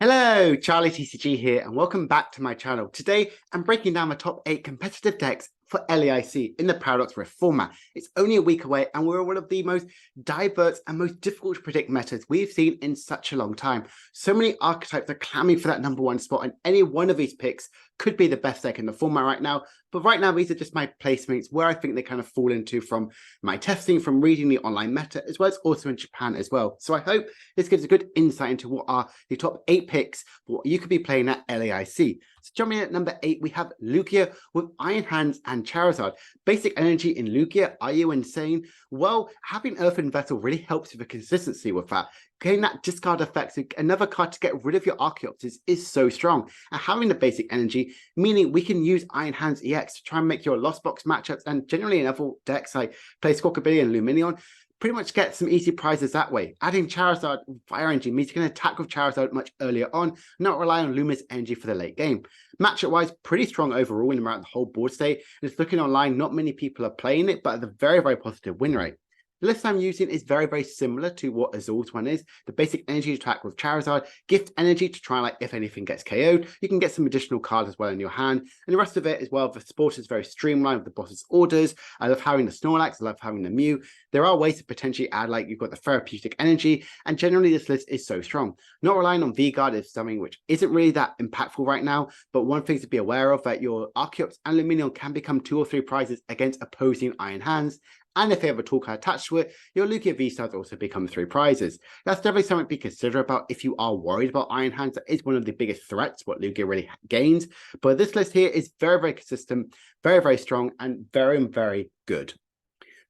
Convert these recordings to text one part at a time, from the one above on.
Hello, Charlie TCG here, and welcome back to my channel. Today, I'm breaking down the top 8 competitive decks for LAIC in the Paradox Rift format. It's only a week away, and we're one of the most diverse and most difficult to predict metas we've seen in such a long time. So many archetypes are clamoring for that number one spot, and any one of these picks could be the best deck in the format right now. But right now, these are just my placements where I think they kind of fall into from my testing, from reading the online meta, as well as also in Japan as well. So I hope this gives a good insight into what are the top 8 picks for what you could be playing at LAIC. So jumping in at number 8, we have Lugia with Iron Hands and Charizard. Basic energy in Lugia, are you insane? Well, having Earthen Vessel really helps with the consistency with that. Getting that discard effect, another card to get rid of your Archeopters is so strong. And having the basic energy, meaning we can use Iron Hands EX to try and make your Lost Box matchups, and generally in other decks like Play Squawkabilly and Luminion, pretty much get some easy prizes that way. Adding Charizard Fire Energy means you can attack with Charizard much earlier on, not rely on Lumia's energy for the late game. Matchup-wise, pretty strong overall in around the whole board state. Just looking online, not many people are playing it, but at a very, very positive win rate. The list I'm using is very, very similar to what Azul's one is. The basic energy attack with Charizard, gift energy to try like if anything gets KO'd. You can get some additional cards as well in your hand. And the rest of it as well, the sport is very streamlined with the boss's orders. I love having the Snorlax, I love having the Mew. There are ways to potentially add, like you've got the therapeutic energy, and generally this list is so strong. Not relying on V-Guard is something which isn't really that impactful right now, but one thing to be aware of that your Archeops and Luminion can become 2 or 3 prizes against opposing Iron Hands. And if you have a tool card attached to it, your Lugia V-Stars also become 3 prizes. That's definitely something to be considerate about if you are worried about Iron Hands. That is one of the biggest threats, what Lugia really gains. But this list here is very, very consistent, very, very strong, and very, very good.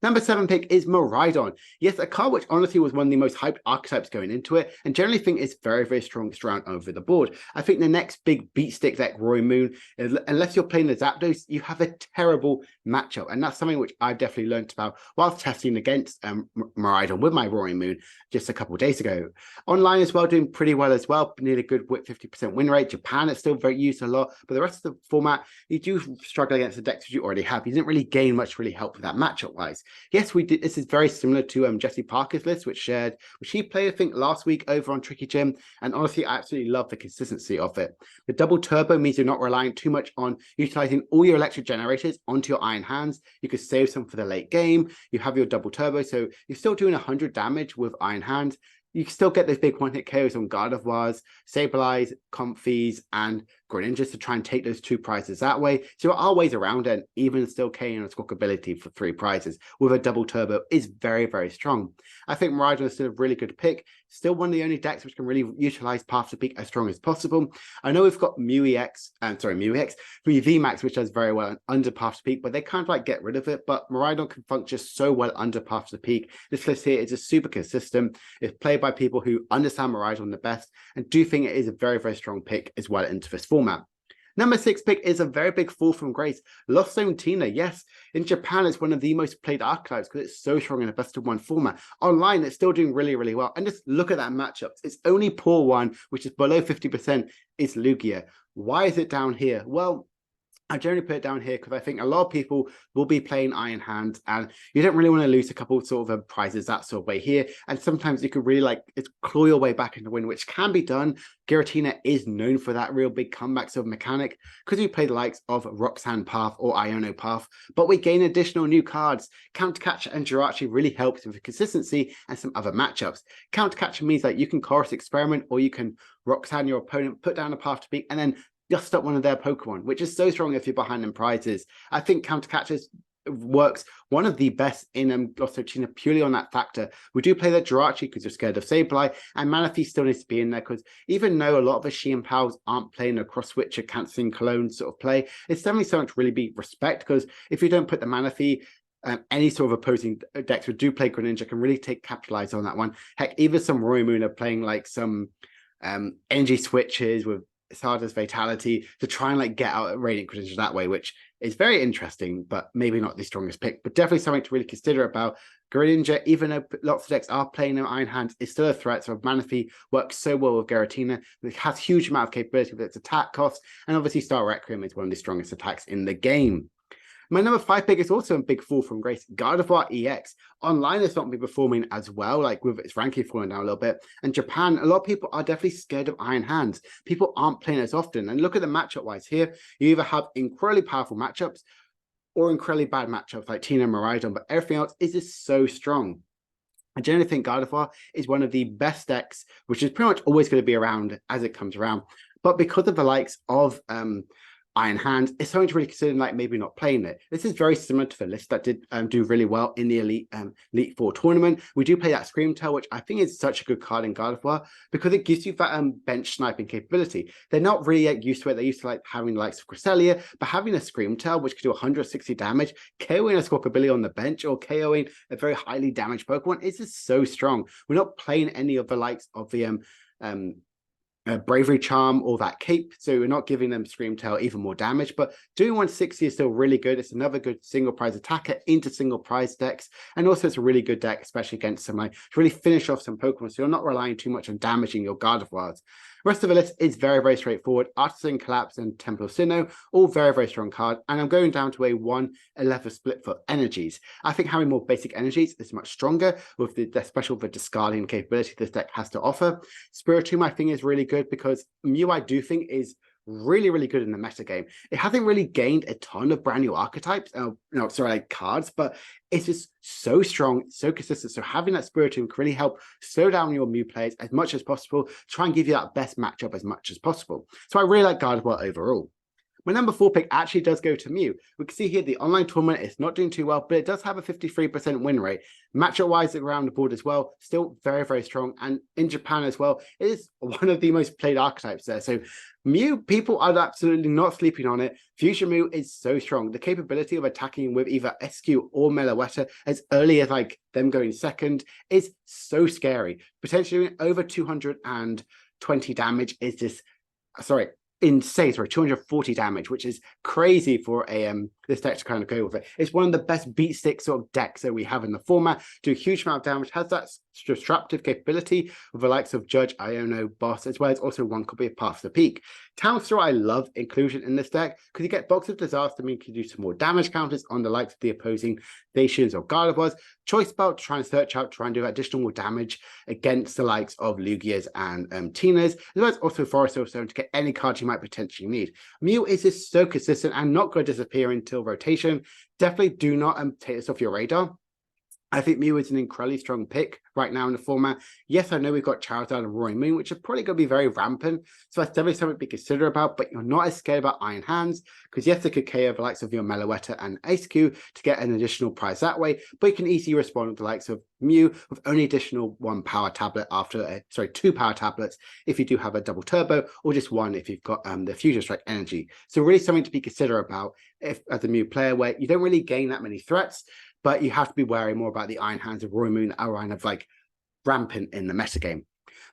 Number 7 pick is Miraidon. Yes, a card which honestly was one of the most hyped archetypes going into it, and generally think is very, very strong around over the board. I think the next big beat stick deck, Roy Moon, unless you're playing the Zapdos, you have a terrible matchup, and that's something which I've definitely learned about while testing against Miraidon with my Roy Moon just a couple of days ago. Online as well, doing pretty well as well, nearly a good 50% win rate. Japan is still very used a lot, but the rest of the format, you do struggle against the decks you already have. You didn't really gain much really help with that matchup-wise. Yes, we did. This is very similar to Jesse Parker's list, which he played, I think, last week over on Tricky Gym. And honestly, I absolutely love the consistency of it. The double turbo means you're not relying too much on utilizing all your electric generators onto your Iron Hands. You could save some for the late game. You have your double turbo, so you're still doing 100 damage with Iron Hands. You can still get those big one-hit KOs on Gardevoirs, Sableyes, Comfies, and Greninjas to try and take those 2 prizes that way. So there are ways around it, and even still K and Squawkabilly for 3 prizes with a double turbo is very, very strong. I think Miraidon is still a really good pick. Still one of the only decks which can really utilize Path to Peak as strong as possible. I know we've got Mew EX, Mew VMAX, which does very well under Path to Peak, but they kind of like get rid of it. But Miraidon can function so well under Path to Peak. This list here is just super consistent. It's played by people who understand Miraidon the best and do think it is a very, very strong pick as well into this format. Number 6 pick is a very big fall from grace. Lost Zone Tina, yes. In Japan, it's one of the most played archetypes because it's so strong in a best of 1 format. Online, it's still doing really, really well. And just look at that matchup. Its only poor one, which is below 50%, is Lugia. Why is it down here? Well, I generally put it down here because I think a lot of people will be playing Iron Hands, and you don't really want to lose a couple sort of prizes that sort of way here. And sometimes you could really claw your way back into win, which can be done. Giratina is known for that real big comeback sort of mechanic because we play the likes of Roxanne Path or Iono Path, but we gain additional new cards. Countercatcher and Jirachi really helps with the consistency and some other matchups. Countercatcher means that you can Chorus Experiment, or you can Roxanne your opponent, put down a Path to Peak, and then just stop one of their Pokemon, which is so strong if you're behind in prizes. I think Countercatchers works one of the best in Lost Tina purely on that factor. We do play that Jirachi because you're scared of Sableye, and Manaphy still needs to be in there because even though a lot of the She and Pals aren't playing a cross switcher, cancelling clone sort of play, it's definitely something to really be respect, because if you don't put the Manaphy, any sort of opposing decks who do play Greninja can really capitalize on that one. Heck, even some Roy Moon are playing like some energy switches with Sarda's Fatality to try and get out Radiant Greninja that way, which is very interesting, but maybe not the strongest pick, but definitely something to really consider about. Greninja, even though lots of decks are playing their Iron Hands, is still a threat. So Manaphy works so well with Giratina. It has huge amount of capability with its attack cost, and obviously Star Requiem is one of the strongest attacks in the game. My number 5 pick is also a big fall from grace, Gardevoir EX. Online, it's not been performing as well, like with its ranking falling down a little bit. And Japan, a lot of people are definitely scared of Iron Hands. People aren't playing as often. And look at the matchup-wise here. You either have incredibly powerful matchups or incredibly bad matchups like Tina and Miraidon, but everything else is just so strong. I generally think Gardevoir is one of the best decks, which is pretty much always going to be around as it comes around. But because of the likes of Iron Hands, it's something to really consider, like maybe not playing it. This is very similar to the list that did do really well in the Elite Four tournament. We do play that Screamtail, which I think is such a good card in Gardevoir because it gives you that bench sniping capability. They're not really used to it. They're used to like having the likes of Cresselia, but having a Screamtail, which could do 160 damage, KOing a Squawkabilly on the bench or KOing a very highly damaged Pokemon is just so strong. We're not playing any of the likes of the Bravery Charm or that cape, so we're not giving them Screamtail even more damage, but doing 160 is still really good. It's another good single prize attacker into single prize decks, and also it's a really good deck, especially against some like to really finish off some Pokemon, so you're not relying too much on damaging your Gardevoirs. The rest of the list is very, very straightforward. Artisan Collapse and Temple of Sinnoh, all very, very strong cards. And I'm going down to a 1/11 split for energies. I think having more basic energies is much stronger with the special the discarding capability this deck has to offer. Spiritomb, I think, is really good because Mew, I do think, is really, really good in the meta game. It hasn't really gained a ton of brand new archetypes, cards, but it's just so strong, so consistent. So having that Spiritomb can really help slow down your Mew players as much as possible, try and give you that best matchup as much as possible. So I really like Gardevoir overall. My number 4 pick actually does go to Mew. We can see here the online tournament is not doing too well, but it does have a 53% win rate. Matchup-wise around the board as well, still very, very strong. And in Japan as well, it is one of the most played archetypes there. So Mew, people are absolutely not sleeping on it. Fusion Mew is so strong. The capability of attacking with either SQ or Meloetta as early as like them going second is so scary. Potentially over 220 damage is just, insane, 240 damage, which is crazy for a this deck to kind of go with it. It's one of the best beat stick sort of decks that we have in the format. Do a huge amount of damage, has that disruptive capability with the likes of Judge, Iono, Boss, as well as also one copy of Path to the Peak. Townstar, I love inclusion in this deck because you get Box of Disaster, meaning you can do some more damage counters on the likes of the opposing nations or Gardevoirs. Choice Belt to try and search out, try and do additional more damage against the likes of Lugias and Tinas, as well as also Forest Stone to get any cards you might potentially need. Mew is just so consistent and not going to disappear until rotation. Definitely do not take this off your radar. I think Mew is an incredibly strong pick right now in the format. Yes, I know we've got Charizard and Roaring Moon, which are probably going to be very rampant. So that's definitely something to be considered about, but you're not as scared about Iron Hands because yes, they could KO the likes of your Meloetta and Ice Cube to get an additional prize that way, but you can easily respond with the likes of Mew with only additional 1 power tablet after, 2 power tablets if you do have a double turbo, or just 1 if you've got the Fusion Strike energy. So really something to be considered about if as a Mew player where you don't really gain that many threats, but you have to be wary more about the Iron Hands of Roaring Moon that are kind of like rampant in the metagame.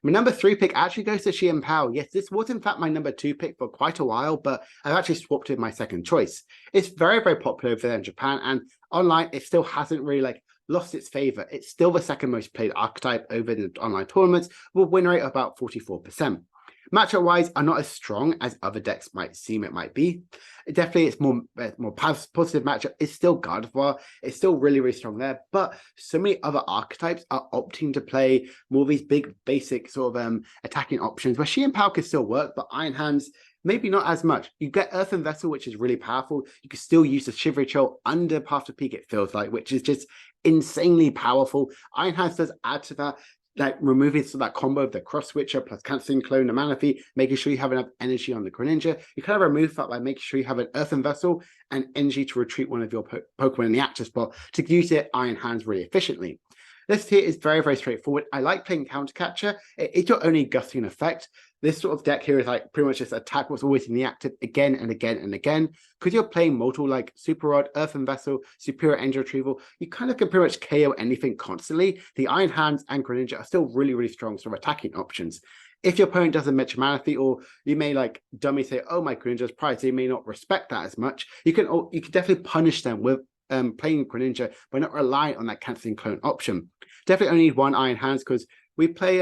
My number 3 pick actually goes to Xian Pao. Yes, this was in fact my number 2 pick for quite a while, but I've actually swapped it my second choice. It's very, very popular over there in Japan, and online it still hasn't really lost its favor. It's still the second most played archetype over the online tournaments with a win rate of about 44%. Matchup-wise, are not as strong as other decks might seem it might be. Definitely, it's more positive matchup. It's still Gardevoir. It's still really, really strong there. But so many other archetypes are opting to play more of these big, basic sort of attacking options where Xian Pao can still work, but Iron Hands, maybe not as much. You get Earthen Vessel, which is really powerful. You can still use the Shivery Chill under Path to Peak, it feels like, which is just insanely powerful. Iron Hands does add to that, like removing that combo of the Cross Switcher plus cancelling Clone the Manaphy, making sure you have enough energy on the Greninja. You kind of remove that by making sure you have an Earthen Vessel and energy to retreat one of your Pokemon in the active spot to use it Iron Hands really efficiently. This here is very, very straightforward. I like playing Counter Catcher. It's your only gusting effect. This sort of deck here is like pretty much just attack what's always in the active again and again and again. Because you're playing multiple like Super Rod, Earthen Vessel, Superior Energy Retrieval, you kind of can pretty much KO anything constantly. The Iron Hands and Greninja are still really, really strong sort of attacking options. If your opponent doesn't match Manaphy, or you may like dummy say, oh, my Greninja's prize, they may not respect that as much. You can definitely punish them with playing Greninja by not relying on that cancelling clone option. Definitely only need 1 Iron Hands because we play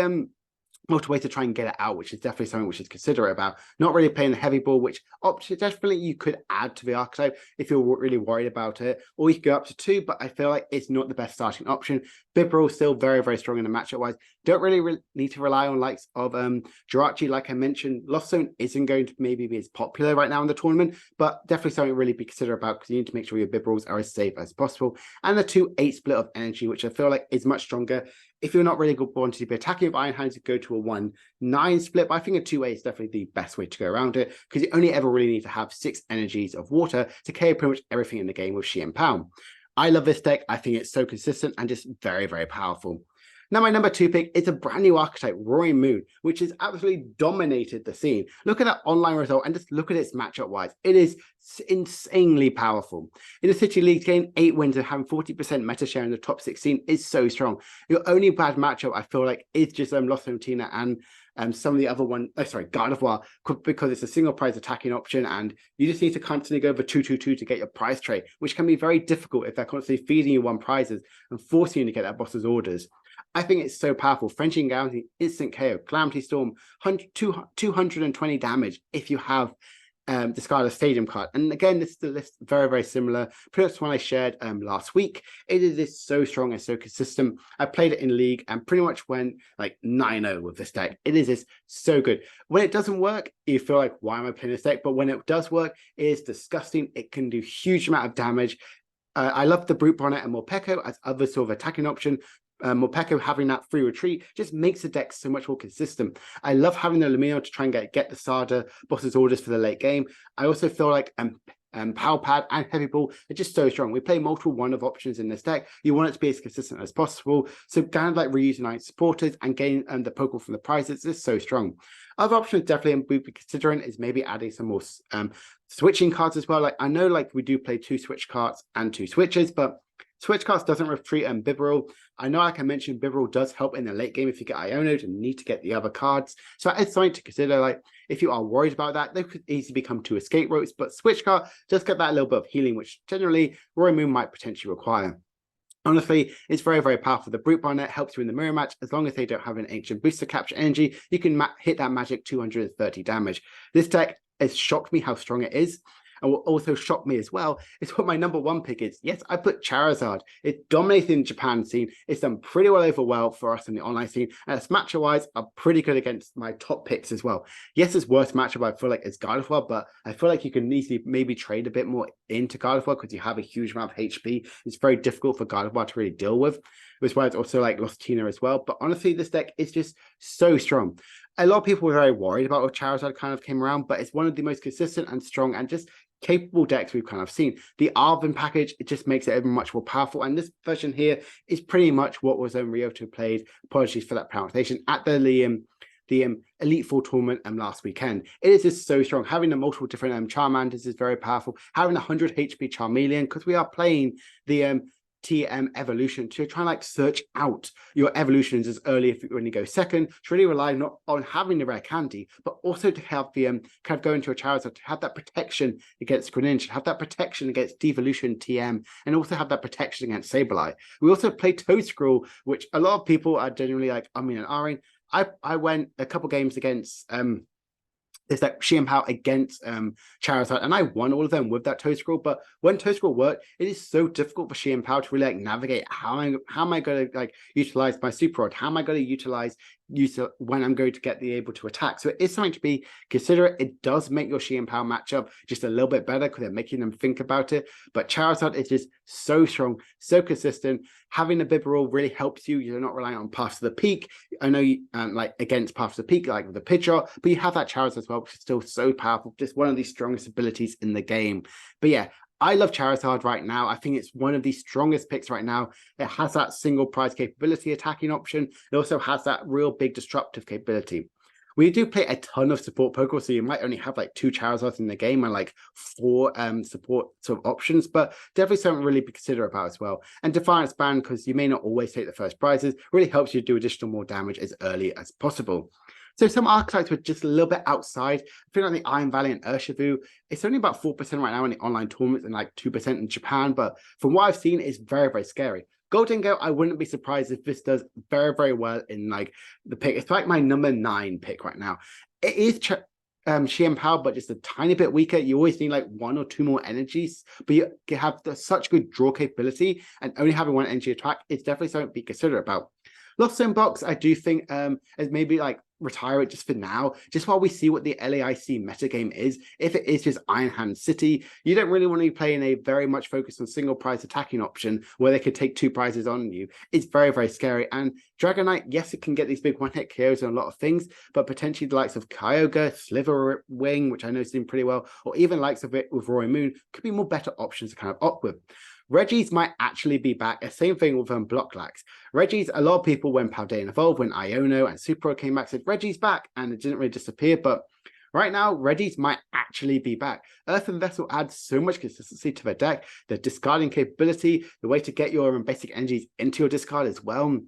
multiple ways to try and get it out, which is definitely something we should consider about. Not really playing the heavy ball, which option definitely you could add to the archetype if you're really worried about it, or you could go up to 2, but I feel like it's not the best starting option. Bibarel still very, very strong in the matchup wise. Don't really need to rely on likes of Giratina, like I mentioned. Lost Zone isn't going to maybe be as popular right now in the tournament, but definitely something to really be considered about, because you need to make sure your Bibarels are as safe as possible. And the 2-8 split of energy, which I feel like is much stronger. If you're not really good wanting to be attacking with Iron Hands, you go to a 1-9 split, but I think a 2-8 is definitely the best way to go around it, because you only ever really need to have 6 energies of water to KO pretty much everything in the game with Shen. I love this deck. I think it's so consistent and just very, very powerful. Now, my number 2 pick is a brand new archetype, Roaring Moon, which has absolutely dominated the scene. Look at that online result and just look at its matchup-wise. It is insanely powerful. In the City League, getting 8 wins and having 40% meta share in the top 16 is so strong. Your only bad matchup, I feel like, is just Giratina and some of the other one, Gardevoir, because it's a single prize attacking option, and you just need to constantly go for 2-2-2 to get your prize trade, which can be very difficult if they're constantly feeding you 1 prizes and forcing you to get that boss's orders. I think it's so powerful. Frenching Galaxy, instant KO, Calamity Storm, 220 damage if you have discard a stadium card. And again, this is the list very, very similar. Pretty much one I shared last week. It is so strong and so consistent. I played it in League and pretty much went like 9-0 with this deck. It is just so good. When it doesn't work, you feel like, why am I playing this deck? But when it does work, it is disgusting. It can do huge amount of damage. I love the Brute Bonnet and Morpeko as other sort of attacking option. Morpeko having that free retreat just makes the deck so much more consistent. I love having the Lumino to try and get the Sada boss's orders for the late game. I also feel like Power Pad and Heavy Ball are just so strong. We play multiple one-of options in this deck. You want it to be as consistent as possible. So kind of like reusing supporters and getting the Pokemon from the prizes is so strong. Other options definitely we'd be considering is maybe adding some more switching cards as well. Like I know like we do play 2 switch cards and 2 switches, but switch cards doesn't retreat Bibarel. I know, like I mentioned, Bibarel does help in the late game if you get Ionoed and need to get the other cards. So it's something to consider. Like if you are worried about that, they could easily become 2 escape routes, but switch card does get that little bit of healing, which generally Roaring Moon might potentially require. Honestly, it's very, very powerful. The Brute Bonnet helps you in the mirror match. As long as they don't have an ancient booster capture energy, you can hit that magic 230 damage. This deck has shocked me how strong it is. And what also shocked me as well is what my number 1 pick is. Yes, I put Charizard. It dominated in the Japan scene. It's done pretty well for us in the online scene. And its matchup-wise are pretty good against my top picks as well. Yes, its worst matchup I feel like is Gardevoir, but I feel like you can easily maybe trade a bit more into Gardevoir because you have a huge amount of HP. It's very difficult for Gardevoir to really deal with. Which is why it's also like Giratina as well. But honestly, this deck is just so strong. A lot of people were very worried about what Charizard kind of came around, but it's one of the most consistent and strong and just capable decks we've kind of seen. The Arvin package, it just makes it even much more powerful. And this version here is pretty much what was Ryoto played. Apologies for that pronunciation at the Elite Four tournament last weekend. It is just so strong. Having the multiple different Charmanders is very powerful. Having 100 HP Charmeleon, because we are playing the TM evolution to try and like search out your evolutions as early when you go second, to really rely not on having the rare candy, but also to have the kind of go into a Charizard to have that protection against Greninja, have that protection against Devolution TM, and also have that protection against Sableye. We also play Toedscruel, which a lot of people are generally like, I mean, an Arin. I went a couple games against is that Xianpao against Charizard, and I won all of them with that Toedscruel. But when Toedscruel worked, it is so difficult for Xianpao to really like navigate how am I going to like utilize my Super Rod? How am I going to utilize when I'm going to get able to attack? So it is something to be considerate. It does make your Xianpao matchup just a little bit better because they're making them think about it. But Charizard is just so strong, so consistent. Having a Bibarel really helps you. You're not relying on Path to the Peak. I know you like against Path to the Peak, like with the pitcher, but you have that Charizard as well, which is still so powerful. Just one of the strongest abilities in the game. But yeah, I love Charizard right now. I think it's one of the strongest picks right now. It has that single prize capability attacking option. It also has that real big disruptive capability. We do play a ton of support Pokemon, so you might only have like 2 Charizards in the game and like 4 support sort of options, but definitely something really to consider about as well. And Defiance Band, because you may not always take the first prizes, really helps you do additional more damage as early as possible. So some archetypes were just a little bit outside. I feel like the Iron Valley and Urshifu, it's only about 4% right now in the online tournaments and like 2% in Japan. But from what I've seen, it's very, very scary. Golden Gale, I wouldn't be surprised if this does very, very well in like the pick. It's like my number 9 pick right now. It is Sheer Power, but just a tiny bit weaker. You always need like 1 or 2 more energies, but you have such good draw capability, and only having 1 energy attack is definitely something to be considered about. Lost Zone Box, I do think is maybe like retire it just for now, just while we see what the LAIC metagame is. If it is just Iron Hand City, you don't really want to be playing a very much focused on single prize attacking option where they could take 2 prizes on you. It's very, very scary. And Dragonite, yes, it can get these big one-hit KOs on a lot of things, but potentially the likes of Kyogre, Slitherwing, which I know is doing pretty well, or even likes of it with Roy Moon, could be more better options to kind of opt with. Regis might actually be back. Same thing with Blocklax. Regis, a lot of people, when Paldean evolved, when Iono and Super came back, said Regis back, and it didn't really disappear. But right now, Regis might actually be back. Earthen Vessel adds so much consistency to the deck. The discarding capability, the way to get your basic energies into your discard as well,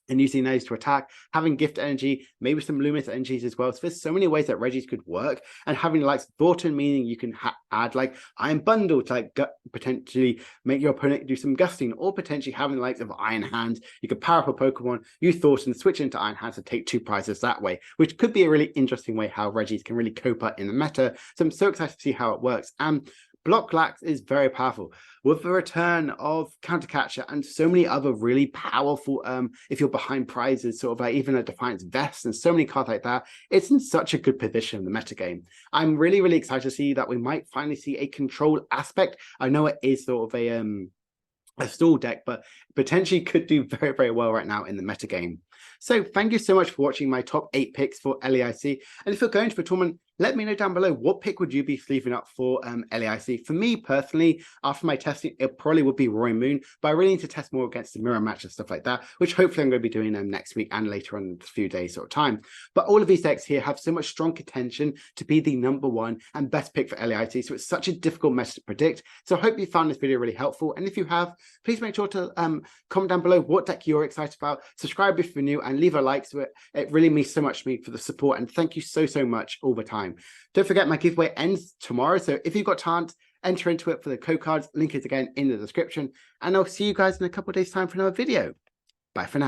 and using those to attack, having gift energy, maybe some luminous energies as well. So there's so many ways that Regis could work, and having like Thornton, meaning you can add like Iron Bundle to like potentially make your opponent do some gusting, or potentially having the likes of Iron Hands. You could power up a Pokemon, use Thornton, switch into Iron Hands to take 2 prizes that way, which could be a really interesting way how Regis can really cope up in the meta. So I'm so excited to see how it works. And Blocklax is very powerful with the return of Countercatcher and so many other really powerful, if you're behind prizes, sort of like even a Defiance Vest and so many cards like that. It's in such a good position in the metagame. I'm really, really excited to see that we might finally see a control aspect. I know it is sort of a stall deck, but potentially could do very, very well right now in the metagame. So thank you so much for watching my top 8 picks for LAIC. And if you're going to the tournament, let me know down below, what pick would you be sleeving up for LAIC? For me personally, after my testing, it probably would be Roy Moon, but I really need to test more against the mirror match and stuff like that, which hopefully I'm going to be doing next week and later on in a few days sort of time. But all of these decks here have so much strong contention to be the number 1 and best pick for LAIC, so it's such a difficult method to predict. So I hope you found this video really helpful, and if you have, please make sure to comment down below what deck you're excited about, subscribe if you're new, and leave a like to it. It really means so much to me for the support, and thank you so, so much all the time. Don't forget, my giveaway ends tomorrow, so if you've got time, enter into it for the code cards. Link is again in the description, and I'll see you guys in a couple of days' time for another video. Bye for now.